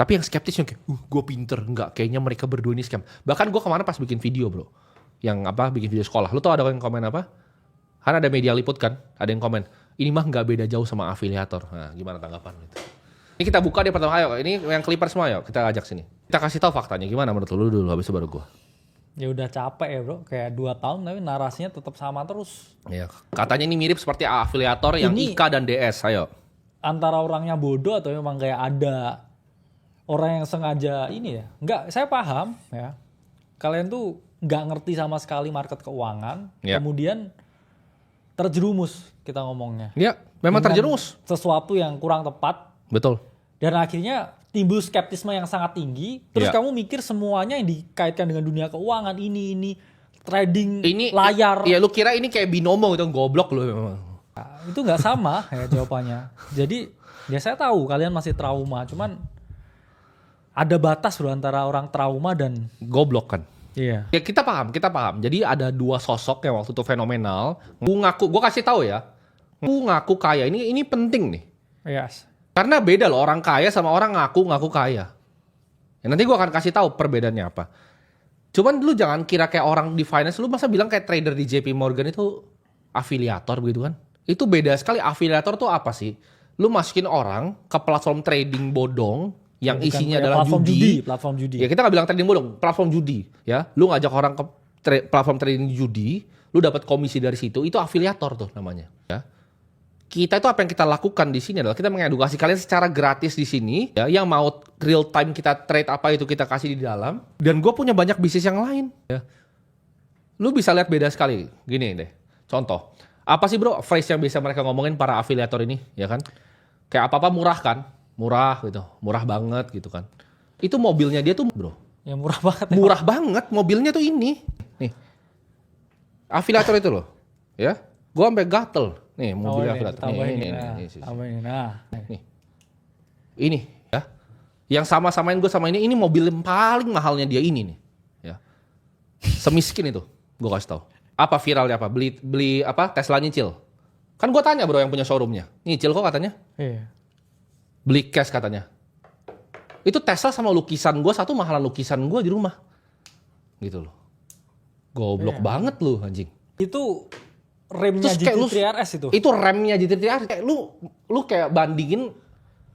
Tapi yang skeptis yang kayak, gue pinter. Enggak, kayaknya mereka berdua ini scam. Bahkan gue kemarin pas bikin video bro. Yang bikin video sekolah. Lu tau ada yang komen apa? Kan ada media liput kan? Ada yang komen, ini mah gak beda jauh sama afiliator. Nah gimana tanggapan gitu? Ini kita buka deh pertama, ayo. Ini yang Clippers semua yuk, kita ajak sini. Kita kasih tahu faktanya, gimana menurut lu dulu, habis itu baru gue. Ya udah capek ya bro, kayak 2 tahun tapi narasinya tetap sama terus. Ya, katanya ini mirip seperti afiliator yang Ini IKA dan DS, ayo. Antara orangnya bodoh atau memang kayak ada orang yang sengaja ini ya. Enggak, saya paham ya. Kalian tuh nggak ngerti sama sekali market keuangan, Ya. kemudian terjerumus kita ngomongnya. Ya, memang Dengan terjerumus. Sesuatu yang kurang tepat. Betul. Dan akhirnya timbul skeptisme yang sangat tinggi. Terus Ya. kamu mikir semuanya yang dikaitkan dengan dunia keuangan ini trading Ini layar. Ya lu kira ini kayak binomo gitu, goblok lu memang. Nah, itu nggak sama ya jawabannya. Jadi ya saya tahu kalian masih trauma, cuman ada batas loh antara orang trauma dan Goblok kan. iya. Ya kita paham. Jadi ada dua sosok yang waktu itu fenomenal. Gue kasih tahu ya. Ngaku kaya. Ini penting nih. Yes. Karena beda loh orang kaya sama orang ngaku kaya. Ya, nanti gue akan kasih tahu perbedaannya apa. Cuman lu jangan kira kayak orang di finance, lu masa bilang kayak trader di JP Morgan itu afiliator begitu kan? Itu beda sekali. Afiliator tuh apa sih? Lu masukin orang ke platform trading bodong yang Bukan isinya kayak adalah platform judi. Ya kita nggak bilang trading bodong, platform judi. Ya, lu ngajak orang ke platform trading judi, lu dapat komisi dari situ, itu afiliator tuh namanya. Ya. Kita itu apa yang kita lakukan di sini adalah kita mengedukasi kalian secara gratis di sini. Ya, yang mau real time kita trade apa itu kita kasih di dalam. Dan gue punya banyak bisnis yang lain. Ya. Lu bisa lihat beda sekali. Gini deh, contoh. Apa sih bro phrase yang bisa mereka ngomongin para afiliator ini, ya kan? Kayak apa-apa murah kan? Murah gitu, murah banget gitu kan. Itu mobilnya dia tuh bro. Ya murah banget. Ya. Murah banget mobilnya tuh ini. Nih. Afiliator itu loh. Ya. Gua sampai gatel. Nih mobilnya afiliator. Nih. Ini ya. Yang sama-samain gue sama ini mobil yang paling mahalnya dia ini nih. Ya. Semiskin itu. Gue kasih tau. Apa viralnya apa? Beli apa? Tesla nyicil. Kan gue tanya bro yang punya showroomnya. Nyicil kok katanya? Iya. Beli cash katanya. Itu Tesla sama lukisan gue, satu mahalan lukisan gue di rumah. Gitu loh. Goblok banget lu anjing. Itu remnya Terus kayak GT3 RS itu. Itu remnya GT3 RS. Kayak lu kayak bandingin,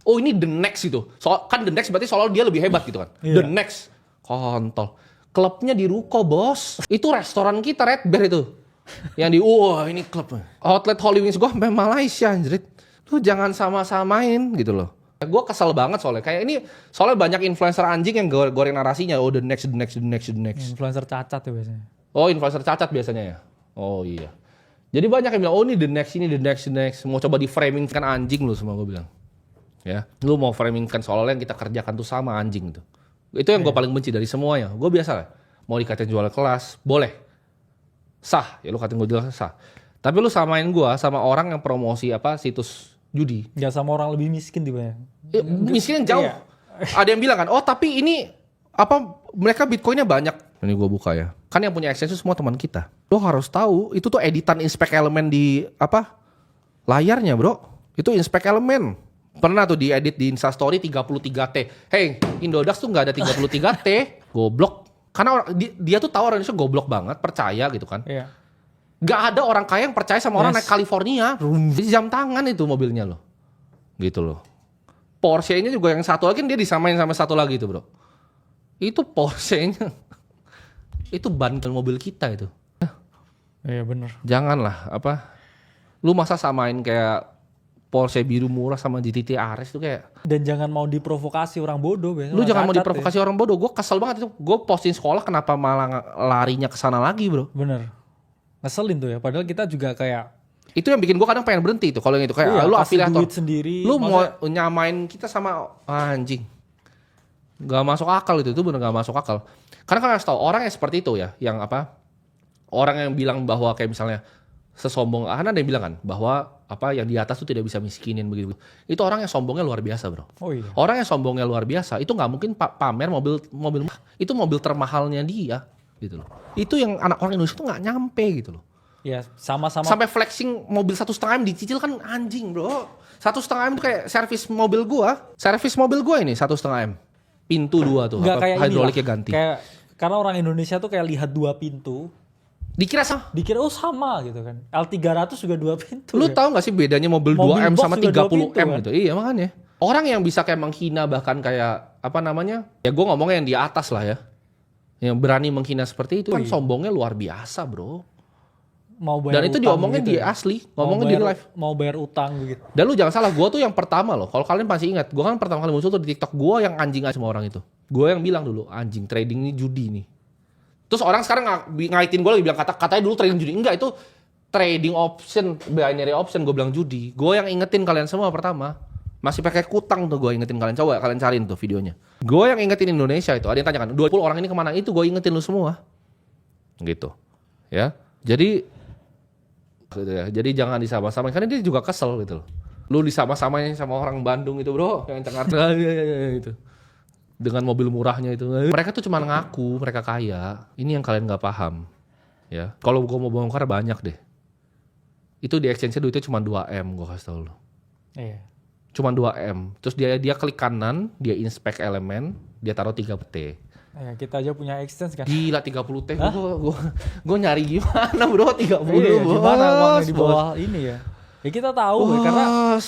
oh ini the next itu. Kan the next berarti soal dia lebih hebat gitu kan. Iya. The next. Kontol. Klubnya di ruko bos. Itu restoran kita Red Bear itu. Yang wah ini klub. Outlet Holy Wings gue sampai Malaysia anjrit. Lu jangan sama-samain gitu loh. Gue kesel banget soalnya. Kayak ini soalnya banyak influencer anjing yang goreng narasinya. Oh the next. Influencer cacat ya biasanya. Oh influencer cacat biasanya ya. Oh iya. Jadi banyak yang bilang, oh ini the next. Mau coba di framing kan anjing lu semua gue bilang. Ya, lu mau framing kan soalnya yang kita kerjakan tuh sama anjing tuh. Itu yang gue paling benci dari semuanya. Gue biasa lah. Mau dikatain jual kelas, boleh. Sah, ya lu katain gue jual sah. Tapi lu samain gue sama orang yang promosi apa situs judi. Gak sama orang lebih miskin tiba ya. Miskin jauh. Iya. Ada yang bilang kan, oh tapi ini apa mereka bitcoinnya banyak. Ini gue buka ya. Kan yang punya exchange itu semua teman kita. Lo harus tahu itu tuh editan inspect elemen di apa layarnya bro. Itu inspect elemen. Pernah tuh diedit di Instastory 33T. Hey, Indodax tuh nggak ada 33T. Goblok. Karena dia tuh tahu orang Indonesia goblok banget, percaya gitu kan. Iya. Gak ada orang kaya yang percaya sama orang Yes. naik California. Di jam tangan itu mobilnya loh. Gitu loh. Porsche-nya juga yang satu lagi dia disamain sama satu lagi itu bro. Itu Porsche-nya. Itu ban mobil kita itu. Iya bener. Janganlah apa. Lu masa samain kayak Porsche biru murah sama GT3 RS itu kayak. Dan jangan mau diprovokasi orang bodoh biasanya. Lu jangan mau cacat diprovokasi orang bodoh. Gue kesel banget itu. Gue posting sekolah kenapa malah larinya ke sana lagi bro. Ya. Bener. Ngeselin tuh ya. Padahal kita juga kayak. Itu yang bikin gue kadang pengen berhenti itu. Kalau yang itu kayak Iya, lu kasih afiliator. duit sendiri. Lu mau nyamain kita sama anjing. Gak masuk akal itu bener gak masuk akal. Karena kan harus tahu orang yang seperti itu ya, yang apa? Orang yang bilang bahwa kayak misalnya sesombong, ada yang bilang kan bahwa apa yang di atas tuh tidak bisa miskinin begitu. Itu orang yang sombongnya luar biasa bro. Oh iya. Orang yang sombongnya luar biasa itu nggak mungkin pamer mobil itu mobil termahalnya dia gitu loh. Itu yang anak orang Indonesia tuh nggak nyampe gitu loh. Ya sama-sama. Sampai flexing mobil 1,5 M dicicil kan anjing bro. 1,5 M tuh kayak servis mobil gua ini 1,5 M. pintu 2 tuh, Nggak kayak hidroliknya inilah. ganti. Kayak karena orang Indonesia tuh kayak lihat 2 pintu, Dikira sama. dikira oh sama gitu kan. L300 juga 2 pintu. Lu ya. tahu gak sih bedanya mobil Mobil 2M box sama juga 30M 2 pintu, kan? gitu? Iya makanya. Orang yang bisa kayak menghina bahkan kayak apa namanya? Ya gue ngomongnya yang di atas lah ya. Yang berani menghina seperti itu kan sombongnya luar biasa, Bro. Mau bayar Dan itu utang diomongin gitu di ya. asli, ngomongin di live. Mau bayar utang gitu. Dan lu jangan salah, gue tuh yang pertama loh. Kalau kalian masih ingat, gue kan pertama kali muncul tuh di TikTok, gue yang anjing aja sama orang itu. Gue yang bilang dulu, anjing trading ini judi nih. Terus orang sekarang ngaitin gue lagi bilang katanya dulu trading judi. Enggak, itu trading option, binary option, gue bilang judi. Gue yang ingetin kalian semua pertama. Masih pakai kutang tuh gue ingetin kalian. Coba kalian cariin tuh videonya. Gue yang ingetin Indonesia itu. Ada yang tanya kan, 20 orang ini kemana? Itu gue ingetin lu semua. Gitu. Ya. Jadi gitu ya. Jadi jangan disama-samain. Karena dia juga kesel gitu loh. Lu disama-samain sama orang Bandung itu bro. Yang Jakarta gitu. Dengan mobil murahnya itu. Mereka tuh cuma ngaku mereka kaya. Ini yang kalian gak paham. Ya. Kalau gue mau bongkar banyak deh. Itu di exchange-nya duitnya cuma 2M gue kasih tau lu. Iya. Cuma 2M. Terus dia klik kanan, dia inspect elemen, dia taruh 3T. Ya, kita aja punya exchange kan. Gila 30T. Gue nyari gimana bro 30 Iya, bos. gimana uangnya di bawah ini ya? Ya kita tahu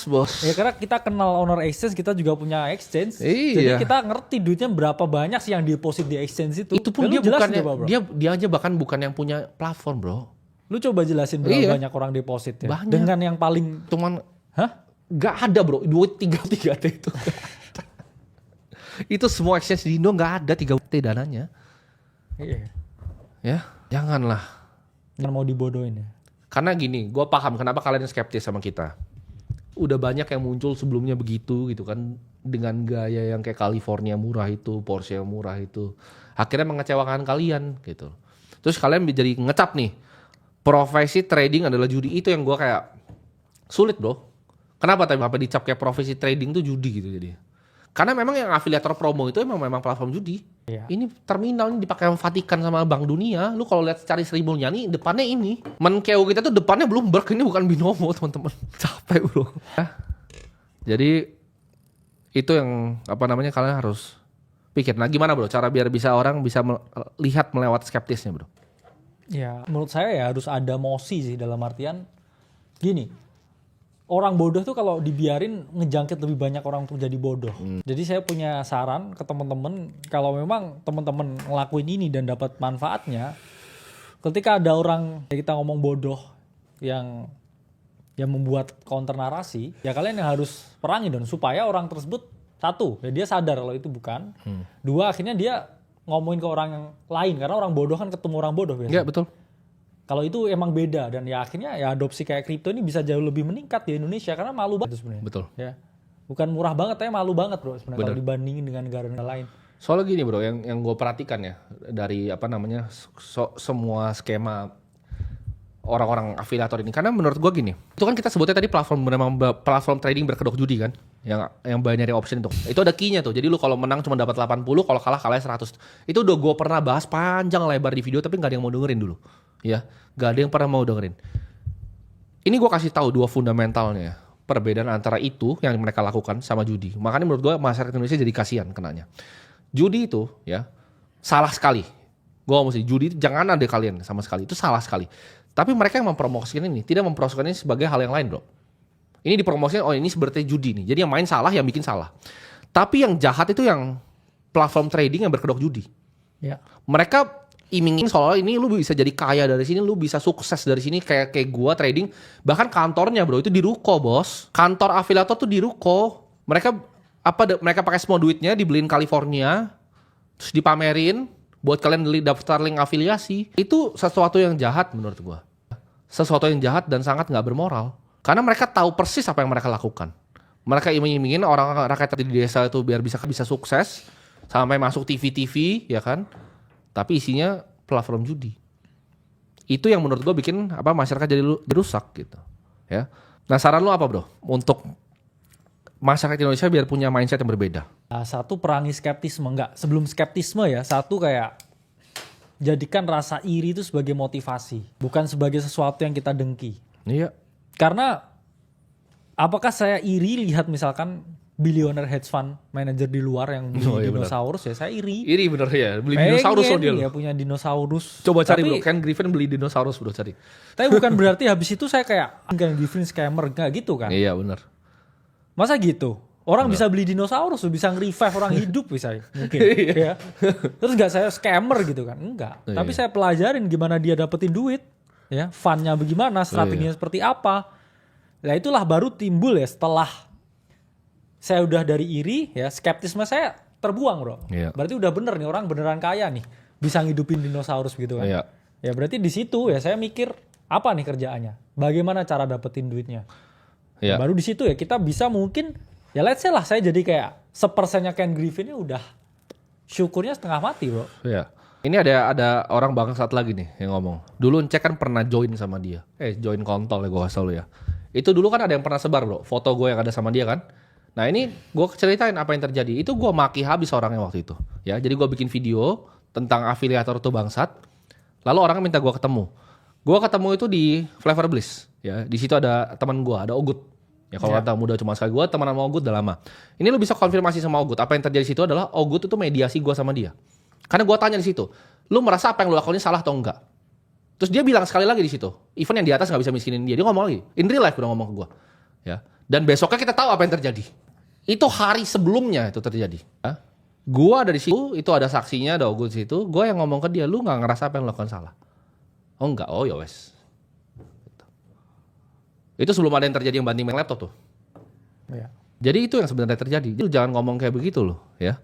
bos. karena kita kenal owner exchange, kita juga punya exchange. Iya. Jadi kita ngerti duitnya berapa banyak sih yang deposit di exchange itu. Itu pun Ya, dia lu jelasin bukannya coba, bro. dia aja bahkan bukan yang punya platform bro. Lu coba jelasin berapa Iya. banyak orang deposit ya. Banyak. Dengan yang paling Cuman hah? gak ada bro, duit 3T itu. Itu semua exchange di Indo gak ada 3T dananya. Iya. Ya, janganlah. Jangan mau dibodohin ya. Karena gini, gue paham kenapa kalian skeptis sama kita. Udah banyak yang muncul sebelumnya begitu gitu kan. Dengan gaya yang kayak California murah itu, Porsche yang murah itu. Akhirnya mengecewakan kalian gitu. Terus kalian jadi ngecap nih. Profesi trading adalah judi. Itu yang gue kayak sulit bro. Kenapa tapi apa dicap kayak profesi trading tuh judi gitu jadi. Karena memang yang afiliator promo itu memang platform judi. Iya. Ini terminal ini dipakai sama Vatikan sama Bank Dunia. Lu kalau lihat cari Sri Mulyani depannya ini. Menkeu kita tuh depannya Bloomberg, ini bukan binomo teman-teman. Capek bro. Jadi itu yang apa namanya kalian harus pikir. Nah gimana bro cara biar bisa orang bisa lihat melewati skeptisnya bro? Ya, menurut saya ya harus ada mosi sih, dalam artian gini. Orang bodoh tuh kalau dibiarin ngejangkit lebih banyak orang untuk jadi bodoh. Jadi saya punya saran ke teman-teman, kalau memang teman-teman ngelakuin ini dan dapat manfaatnya, ketika ada orang kita ngomong bodoh yang membuat counter narasi, ya kalian yang harus perangi dan supaya orang tersebut satu, ya dia sadar kalau itu bukan. Dua, akhirnya dia ngomongin ke orang yang lain karena orang bodoh kan ketemu orang bodoh biasanya. Iya betul. Kalau itu emang beda dan ya akhirnya ya adopsi kayak kripto ini bisa jauh lebih meningkat di Indonesia karena malu banget sebenarnya. Betul. Ya. Bukan murah banget tapi malu banget bro sebenarnya kalau dibandingin dengan negara-negara lain. Soalnya gini bro, yang gue perhatikan ya dari apa namanya semua skema orang-orang afiliator ini, karena menurut gue gini, itu kan kita sebutnya tadi platform trading berkedok judi kan, yang binary option itu ada key-nya tuh. Jadi lu kalau menang cuma dapat 80, kalau kalah 100. Itu udah gue pernah bahas panjang lebar di video tapi nggak ada yang mau dengerin dulu. Ya, gak ada yang pernah mau dengerin. Ini gue kasih tahu dua fundamentalnya, perbedaan antara itu yang mereka lakukan sama judi. Makanya menurut gue masyarakat Indonesia jadi kasihan kenanya. Judi itu ya salah sekali. Gue ngomong sih, judi itu jangan ada kalian sama sekali, itu salah sekali. Tapi mereka yang mempromosikan ini tidak mempromosikan ini sebagai hal yang lain bro. Ini dipromosikan, oh ini seperti judi nih. Jadi yang main salah, yang bikin salah. Tapi yang jahat itu yang platform trading yang berkedok judi. Ya. Mereka iming-iming soal ini lu bisa jadi kaya dari sini, lu bisa sukses dari sini kayak gua trading. Bahkan kantornya bro itu di ruko bos. Kantor afiliator tuh di ruko. Mereka pakai semua duitnya dibeliin California, terus dipamerin buat kalian daftar link afiliasi. Itu sesuatu yang jahat menurut gua. Sesuatu yang jahat dan sangat nggak bermoral. Karena mereka tahu persis apa yang mereka lakukan. Mereka iming-imingin orang rakyat di desa itu biar bisa sukses sampai masuk TV ya kan. Tapi isinya platform judi. Itu yang menurut gue bikin masyarakat jadi rusak gitu. Ya. Nah saran lu apa bro? Untuk masyarakat Indonesia biar punya mindset yang berbeda. Nah, satu, perangi skeptisme. Enggak, sebelum skeptisme ya. Satu, kayak jadikan rasa iri itu sebagai motivasi. Bukan sebagai sesuatu yang kita dengki. Iya. Karena apakah saya iri lihat misalkan billionaire hedge fund manager di luar yang beli Oh, iya dinosaurus ya saya iri. Iri bener ya, beli dinosaurus loh dia ya loh. punya dinosaurus. Coba cari Tapi- bro, Ken Griffin beli dinosaurus bro, cari. Tapi bukan berarti habis itu saya kayak Ken Griffin scammer nggak gitu kan? Iya bener. Masa gitu? Orang bisa beli dinosaurus, bisa nge-revive orang hidup bisa mungkin. Ya. Terus nggak saya scammer gitu kan? Enggak. Iya. Tapi saya pelajarin gimana dia dapetin duit, ya, fund-nya bagaimana, strateginya seperti apa. Nah itulah baru timbul ya setelah saya udah dari iri, ya skeptisme saya terbuang bro. Iya. Berarti udah bener nih orang beneran kaya nih, bisa ngidupin dinosaurus gitu kan? Iya. Ya berarti di situ ya saya mikir apa nih kerjaannya? Bagaimana cara dapetin duitnya? Iya. Baru di situ ya kita bisa mungkin ya let's say lah saya jadi kayak 1%-nya Ken Griffinnya udah syukurnya setengah mati bro. Iya. Ini ada orang bangsat lagi nih yang ngomong. Dulu Cek kan pernah join sama dia. Join kontol ya gue kasih tau lu ya. Itu dulu kan ada yang pernah sebar bro, foto gue yang ada sama dia kan. Nah ini gue ceritain apa yang terjadi. Itu gue maki habis orangnya waktu itu. Ya, jadi gue bikin video tentang afiliator itu bangsat. Lalu orangnya minta gue ketemu. Gue ketemu itu di Flavor Bliss. Ya, di situ ada teman gue, ada Ogut. Ya kalau kata muda cuma sekali, gue teman sama Ogut udah lama. Ini lu bisa konfirmasi sama Ogut. Apa yang terjadi di situ adalah Ogut itu mediasi gue sama dia. Karena gue tanya di situ, lu merasa apa yang lu lakuin salah atau enggak? Terus dia bilang sekali lagi di situ, even yang di atas nggak bisa miskinin dia. Dia ngomong lagi, in real life udah ngomong ke gue. Ya. Dan besoknya kita tahu apa yang terjadi. Itu hari sebelumnya itu terjadi. Ya. Gue ada di situ, itu ada saksinya, ada Ogut di situ. Gue yang ngomong ke dia, lu nggak ngerasa apa yang lu lakukan salah? Oh enggak, oh ya wes. Itu sebelum ada yang terjadi yang banting laptop tuh. Ya. Jadi itu yang sebenarnya terjadi. Jadi jangan ngomong kayak begitu loh, ya.